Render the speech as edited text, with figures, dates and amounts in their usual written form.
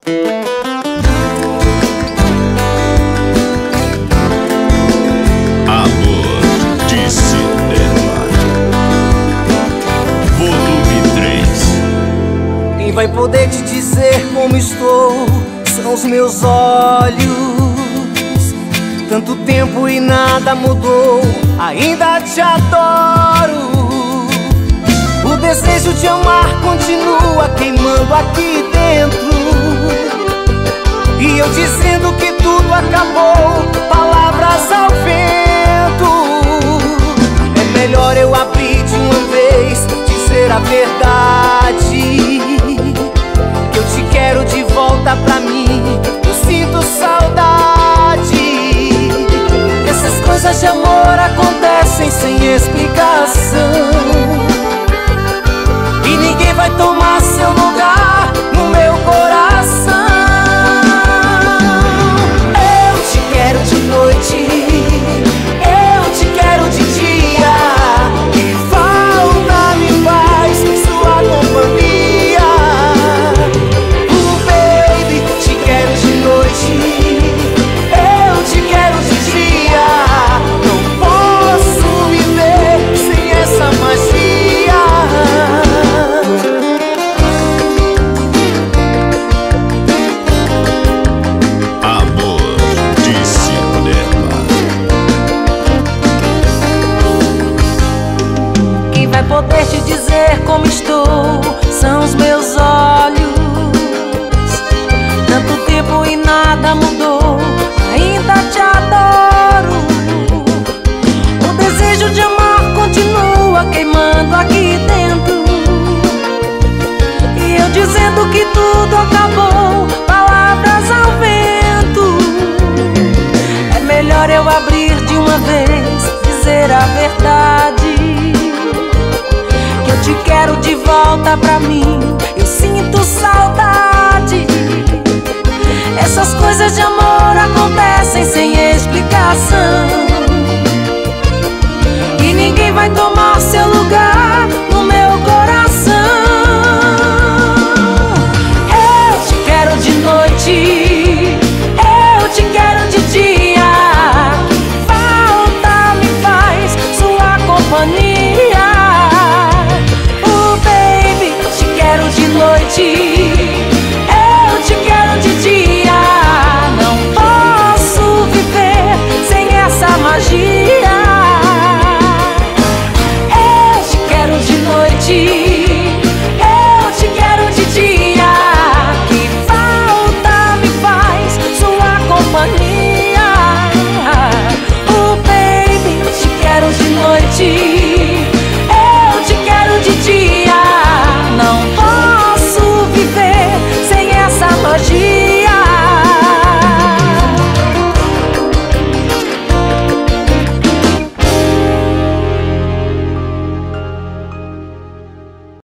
Amor de Cinema, volume 3. Quem vai poder te dizer como estou são os meus olhos. Tanto tempo e nada mudou, ainda te adoro. O desejo de amar continua queimando aqui dentro. E eu dizendo que tudo acabou, palavras ao vento. É melhor eu abrir de uma vez, dizer a verdade. Que eu te quero de volta pra mim, eu sinto saudade. Essas coisas de amor acontecem sem explicação, e ninguém vai tomar seu lugar no meu coração. Eu te quero de noite, eu te quero de dia, e falta me faz sua companhia. Baby, te quero de noite, eu te quero de dia. Não posso viver sem essa magia. Amor de Cinema. Quem vai poder te dizer como estou são os meus olhos. Tanto tempo e nada mudou, ainda te adoro. O desejo de amar continua queimando aqui dentro. E eu dizendo que tudo acabou, palavras ao vento. É melhor eu abrir de uma vez, dizer a verdade. Que eu te quero de volta pra mim, eu